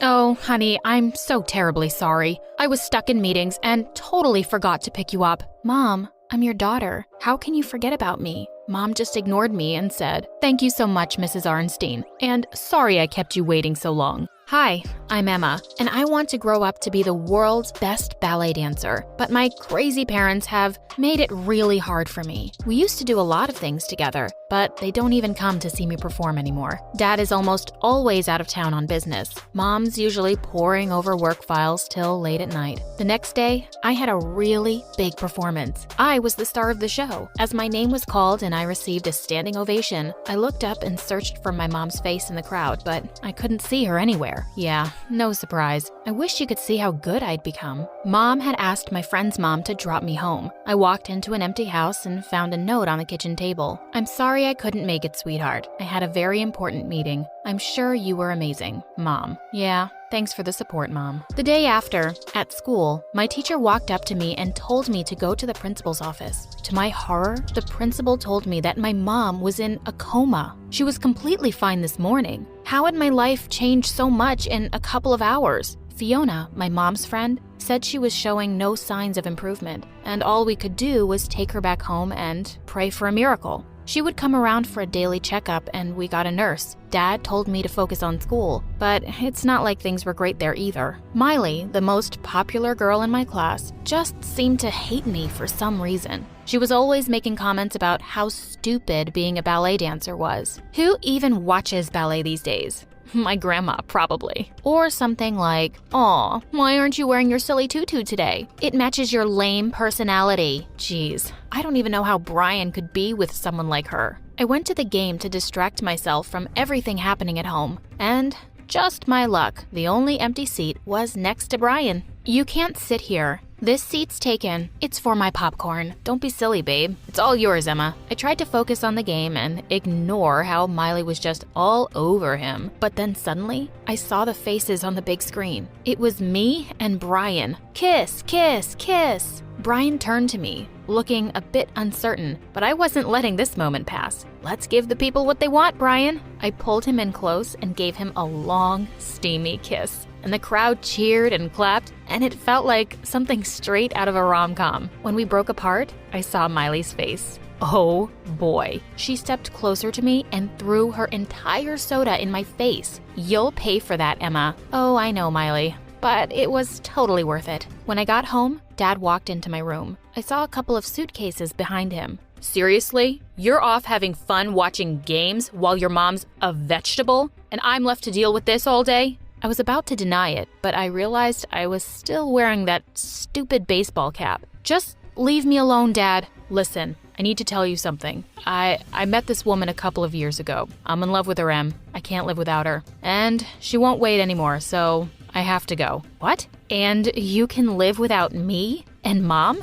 Oh, honey, I'm so terribly sorry. I was stuck in meetings and totally forgot to pick you up. Mom, I'm your daughter. How can you forget about me? Mom just ignored me and said, "Thank you so much, Mrs. Arnstein, and sorry I kept you waiting so long." Hi, I'm Emma, and I want to grow up to be the world's best ballet dancer, but my crazy parents have made it really hard for me. We used to do a lot of things together, but they don't even come to see me perform anymore. Dad is almost always out of town on business. Mom's usually poring over work files till late at night. The next day, I had a really big performance. I was the star of the show. As my name was called and I received a standing ovation, I looked up and searched for my mom's face in the crowd, but I couldn't see her anywhere. Yeah, no surprise. I wish you could see how good I'd become. Mom had asked my friend's mom to drop me home. I walked into an empty house and found a note on the kitchen table. "I'm sorry I couldn't make it, sweetheart. I had a very important meeting. I'm sure you were amazing, Mom." Yeah, thanks for the support, Mom. The day after, at school, my teacher walked up to me and told me to go to the principal's office. To my horror, the principal told me that my mom was in a coma. She was completely fine this morning. How had my life changed so much in a couple of hours? Fiona, my mom's friend, said she was showing no signs of improvement, and all we could do was take her back home and pray for a miracle. She would come around for a daily checkup, and we got a nurse. Dad told me to focus on school, but it's not like things were great there either. Miley, the most popular girl in my class, just seemed to hate me for some reason. She was always making comments about how stupid being a ballet dancer was. Who even watches ballet these days? My grandma, probably. Or something like, "Aw, why aren't you wearing your silly tutu today? It matches your lame personality." Jeez, I don't even know how Brian could be with someone like her. I went to the game to distract myself from everything happening at home. And just my luck, the only empty seat was next to Brian. "You can't sit here. This seat's taken. It's for my popcorn. Don't be silly, babe. It's all yours, Emma." I tried to focus on the game and ignore how Miley was just all over him. But then suddenly, I saw the faces on the big screen. It was me and Brian. Kiss, kiss, kiss. Brian turned to me, looking a bit uncertain, but I wasn't letting this moment pass. "Let's give the people what they want, Brian." I pulled him in close and gave him a long, steamy kiss. And the crowd cheered and clapped, and it felt like something straight out of a rom-com. When we broke apart, I saw Miley's face. Oh boy. She stepped closer to me and threw her entire soda in my face. "You'll pay for that, Emma." "Oh, I know, Miley. But it was totally worth it." When I got home, Dad walked into my room. I saw a couple of suitcases behind him. "Seriously? You're off having fun watching games while your mom's a vegetable, and I'm left to deal with this all day?" I was about to deny it, but I realized I was still wearing that stupid baseball cap. "Just leave me alone, Dad. Listen, I need to tell you something. I met this woman a couple of years ago. I'm in love with her, Em. I can't live without her. And she won't wait anymore, so I have to go." "What? And you can live without me and Mom?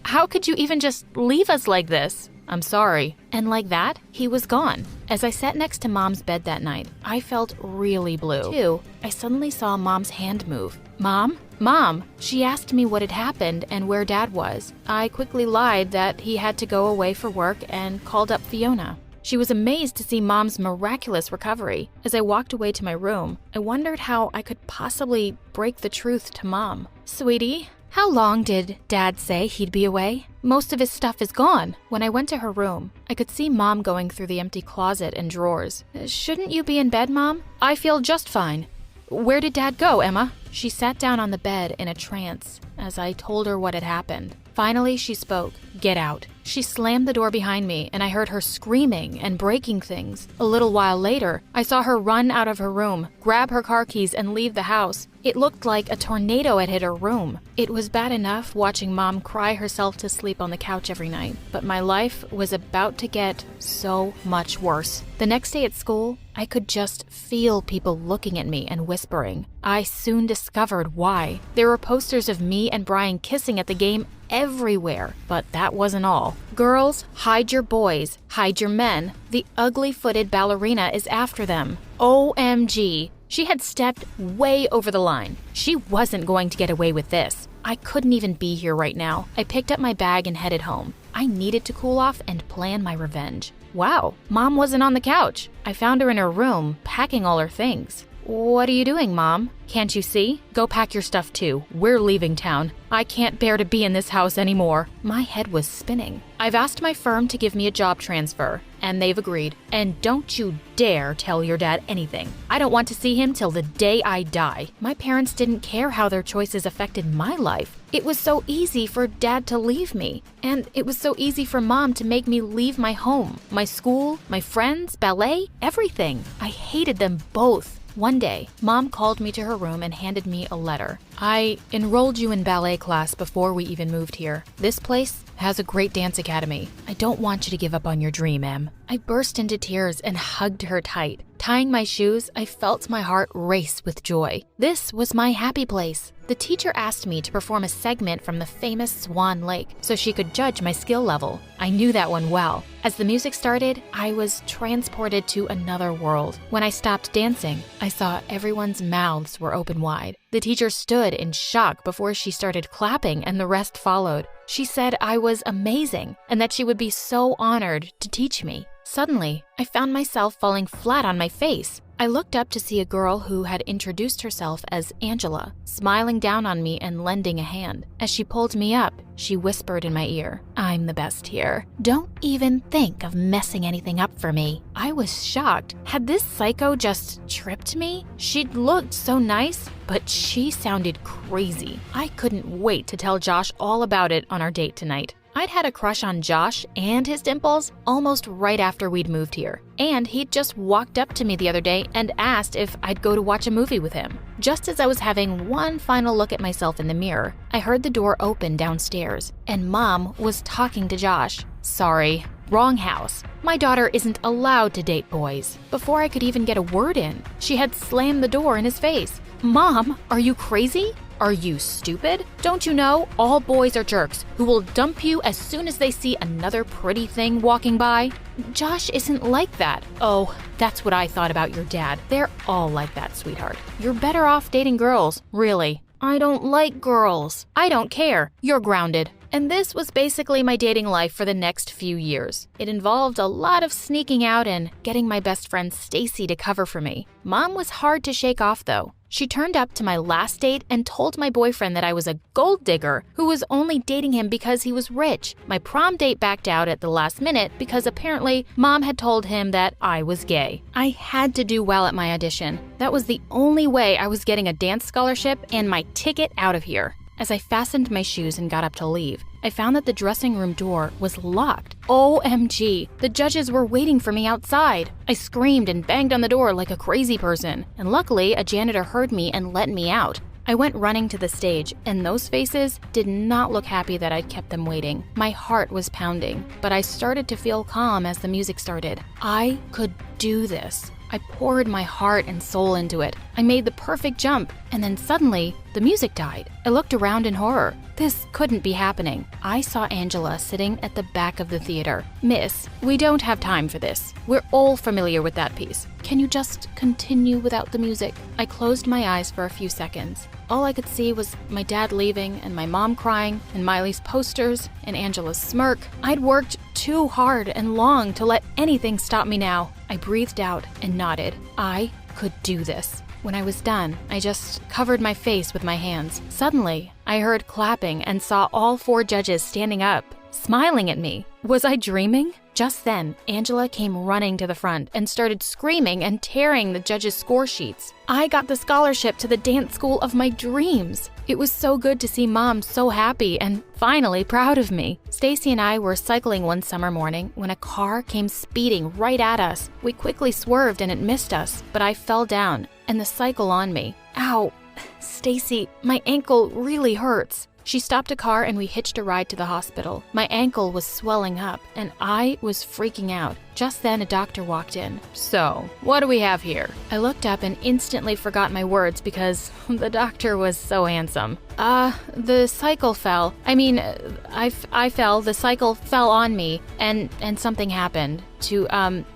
How could you even just leave us like this?" "I'm sorry." And like that, he was gone. As I sat next to Mom's bed that night, I felt really blue. Too, I suddenly saw Mom's hand move. "Mom? Mom!" She asked me what had happened and where Dad was. I quickly lied that he had to go away for work and called up Fiona. She was amazed to see Mom's miraculous recovery. As I walked away to my room, I wondered how I could possibly break the truth to Mom. "Sweetie, how long did Dad say he'd be away? Most of his stuff is gone." When I went to her room, I could see Mom going through the empty closet and drawers. "Shouldn't you be in bed, Mom?" "I feel just fine." "Where did Dad go, Emma?" She sat down on the bed in a trance as I told her what had happened. Finally, she spoke. "Get out." She slammed the door behind me, and I heard her screaming and breaking things. A little while later, I saw her run out of her room, grab her car keys, and leave the house. It looked like a tornado had hit her room. It was bad enough watching Mom cry herself to sleep on the couch every night, but my life was about to get so much worse. The next day at school, I could just feel people looking at me and whispering. I soon discovered why. There were posters of me and Brian kissing at the game everywhere, but that wasn't all. "Girls, hide your boys, hide your men. The ugly-footed ballerina is after them." OMG. She had stepped way over the line. She wasn't going to get away with this. I couldn't even be here right now. I picked up my bag and headed home. I needed to cool off and plan my revenge. Wow, Mom wasn't on the couch. I found her in her room, packing all her things. "What are you doing, Mom? Can't you see? Go pack your stuff too. We're leaving town. I can't bear to be in this house anymore." My head was spinning. "I've asked my firm to give me a job transfer, and they've agreed. And don't you dare tell your dad anything. I don't want to see him till the day I die." My parents didn't care how their choices affected my life. It was so easy for Dad to leave me. And it was so easy for Mom to make me leave my home, my school, my friends, ballet, everything. I hated them both. One day, Mom called me to her room and handed me a letter. "I enrolled you in ballet class before we even moved here. This place has a great dance academy. I don't want you to give up on your dream, Em." I burst into tears and hugged her tight. Tying my shoes, I felt my heart race with joy. This was my happy place. The teacher asked me to perform a segment from the famous Swan Lake so she could judge my skill level. I knew that one well. As the music started, I was transported to another world. When I stopped dancing, I saw everyone's mouths were open wide. The teacher stood in shock before she started clapping, and the rest followed. She said I was amazing and that she would be so honored to teach me. Suddenly, I found myself falling flat on my face. I looked up to see a girl who had introduced herself as Angela, smiling down on me and lending a hand. As she pulled me up, she whispered in my ear, "I'm the best here. Don't even think of messing anything up for me." I was shocked. Had this psycho just tripped me? She'd looked so nice, but she sounded crazy. I couldn't wait to tell Josh all about it on our date tonight. I'd had a crush on Josh and his dimples almost right after we'd moved here. And he'd just walked up to me the other day and asked if I'd go to watch a movie with him. Just as I was having one final look at myself in the mirror, I heard the door open downstairs, and Mom was talking to Josh. "Sorry, wrong house. My daughter isn't allowed to date boys." Before I could even get a word in, she had slammed the door in his face. "Mom, are you crazy? Are you stupid? Don't you know all boys are jerks who will dump you as soon as they see another pretty thing walking by?" "Josh isn't like that." "Oh, that's what I thought about your dad. They're all like that, sweetheart. You're better off dating girls, really." "I don't like girls." "I don't care. You're grounded." And this was basically my dating life for the next few years. It involved a lot of sneaking out and getting my best friend Stacy to cover for me. Mom was hard to shake off though. She turned up to my last date and told my boyfriend that I was a gold digger who was only dating him because he was rich. My prom date backed out at the last minute because apparently Mom had told him that I was gay. I had to do well at my audition. That was the only way I was getting a dance scholarship and my ticket out of here. As I fastened my shoes and got up to leave, I found that the dressing room door was locked. OMG, the judges were waiting for me outside. I screamed and banged on the door like a crazy person, and luckily a janitor heard me and let me out. I went running to the stage, and those faces did not look happy that I'd kept them waiting. My heart was pounding, but I started to feel calm as the music started. I could do this. I poured my heart and soul into it. I made the perfect jump, and then suddenly, the music died. I looked around in horror. This couldn't be happening. I saw Angela sitting at the back of the theater. "Miss, we don't have time for this. We're all familiar with that piece. Can you just continue without the music?" I closed my eyes for a few seconds. All I could see was my dad leaving and my mom crying and Miley's posters and Angela's smirk. I'd worked too hard and long to let anything stop me now. I breathed out and nodded. I could do this. When I was done, I just covered my face with my hands. Suddenly, I heard clapping and saw all 4 judges standing up, smiling at me. Was I dreaming? Just then, Angela came running to the front and started screaming and tearing the judges' score sheets. I got the scholarship to the dance school of my dreams. It was so good to see Mom so happy and finally proud of me. Stacy and I were cycling one summer morning when a car came speeding right at us. We quickly swerved and it missed us, but I fell down and the cycle on me. Ow, Stacy, my ankle really hurts. She stopped a car and we hitched a ride to the hospital. My ankle was swelling up and I was freaking out. Just then a doctor walked in. "So, what do we have here?" I looked up and instantly forgot my words because the doctor was so handsome. The cycle fell. I fell, the cycle fell on me and something happened to,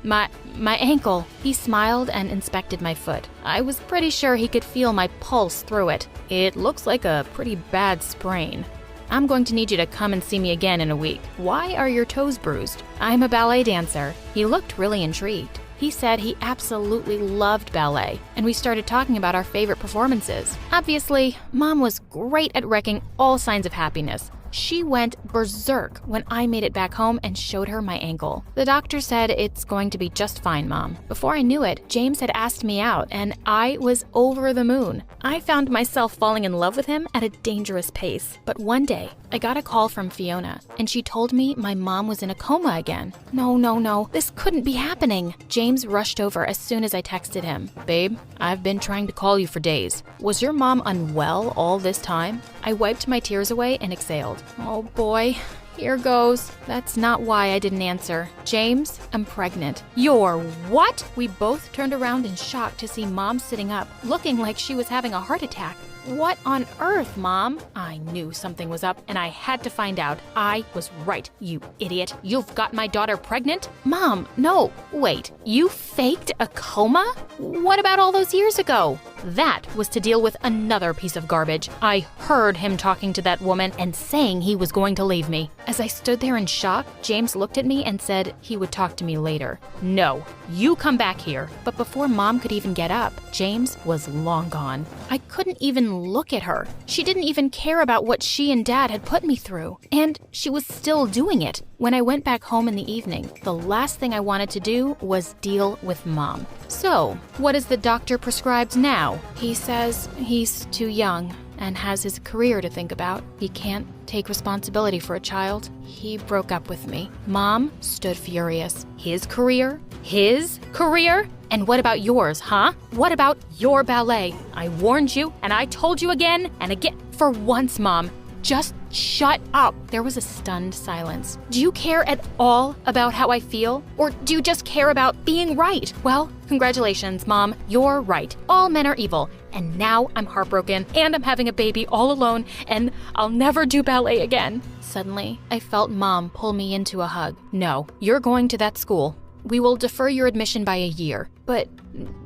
my ankle." He smiled and inspected my foot. I was pretty sure he could feel my pulse through it. "It looks like a pretty bad sprain. I'm going to need you to come and see me again in a week. Why are your toes bruised?" "I'm a ballet dancer." He looked really intrigued. He said he absolutely loved ballet, and we started talking about our favorite performances. Obviously, Mom was great at wrecking all signs of happiness. She went berserk when I made it back home and showed her my ankle. The doctor said it's going to be just fine, Mom. Before I knew it, James had asked me out, and I was over the moon. I found myself falling in love with him at a dangerous pace. But one day, I got a call from Fiona, and she told me my mom was in a coma again. No, this couldn't be happening. James rushed over as soon as I texted him. Babe, I've been trying to call you for days. Was your mom unwell all this time? I wiped my tears away and exhaled. Oh boy, here goes. That's not why I didn't answer. James, I'm pregnant. You're what? We both turned around in shock to see Mom sitting up, looking like she was having a heart attack. What on earth, Mom? I knew something was up, and I had to find out. I was right, you idiot. You've got my daughter pregnant? Mom, no. Wait, you faked a coma? What about all those years ago? That was to deal with another piece of garbage. I heard him talking to that woman and saying he was going to leave me. As I stood there in shock, James looked at me and said he would talk to me later. No, you come back here. But before Mom could even get up, James was long gone. I couldn't even look at her. She didn't even care about what she and Dad had put me through. And she was still doing it. When I went back home in the evening, the last thing I wanted to do was deal with Mom. So, what is the doctor prescribed now? He says he's too young and has his career to think about. He can't take responsibility for a child. He broke up with me. Mom stood furious. His career? His career? And what about yours, huh? What about your ballet? I warned you, and I told you again and again. For once, Mom, just shut up. There was a stunned silence. Do you care at all about how I feel? Or do you just care about being right? Well, congratulations, Mom. You're right. All men are evil. And now I'm heartbroken, and I'm having a baby all alone, and I'll never do ballet again. Suddenly, I felt Mom pull me into a hug. No, you're going to that school. We will defer your admission by a year. But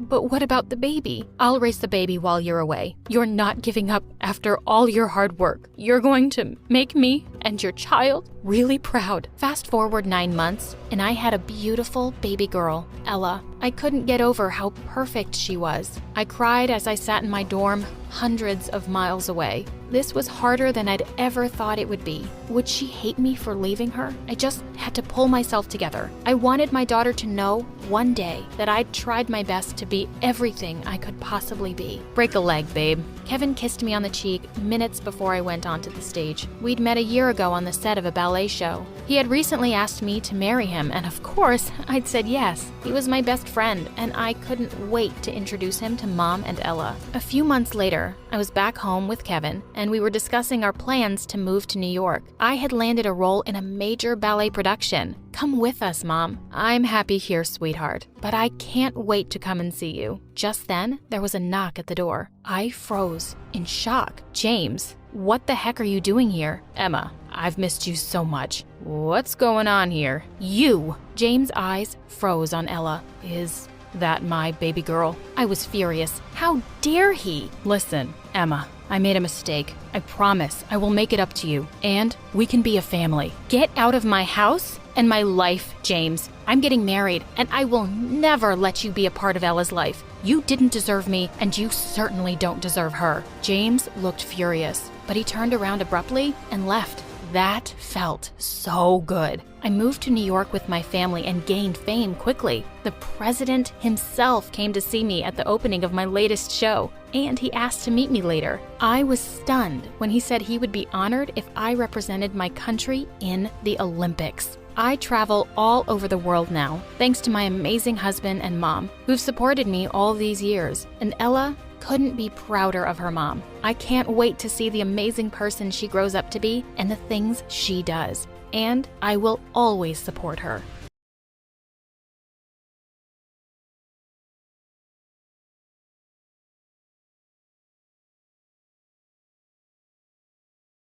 what about the baby? I'll raise the baby while you're away. You're not giving up after all your hard work. You're going to make me and your child really proud. Fast forward 9 months, and I had a beautiful baby girl, Ella. I couldn't get over how perfect she was. I cried as I sat in my dorm, hundreds of miles away. This was harder than I'd ever thought it would be. Would she hate me for leaving her? I just had to pull myself together. I wanted my daughter to know one day that I'd tried my best to be everything I could possibly be. Break a leg, babe. Kevin kissed me on the cheek minutes before I went onto the stage. We'd met a year ago on the set of a ballet show. He had recently asked me to marry him, and of course, I'd said yes. He was my best friend, and I couldn't wait to introduce him to Mom and Ella. A few months later, I was back home with Kevin, and we were discussing our plans to move to New York. I had landed a role in a major ballet production. Come with us, Mom. I'm happy here, sweetheart, but I can't wait to come and see you. Just then, there was a knock at the door. I froze in shock. James, what the heck are you doing here? Emma, I've missed you so much. What's going on here? You! James' eyes froze on Ella. Is that my baby girl? I was furious. How dare he? Listen, Emma, I made a mistake. I promise I will make it up to you, and we can be a family. Get out of my house and my life, James. I'm getting married, and I will never let you be a part of Ella's life. You didn't deserve me, and you certainly don't deserve her. James looked furious, but he turned around abruptly and left. That felt so good. I moved to New York with my family and gained fame quickly. The president himself came to see me at the opening of my latest show, and he asked to meet me later. I was stunned when he said he would be honored if I represented my country in the Olympics. I travel all over the world now, thanks to my amazing husband and mom, who've supported me all these years. And Ella couldn't be prouder of her mom. I can't wait to see the amazing person she grows up to be and the things she does. And I will always support her.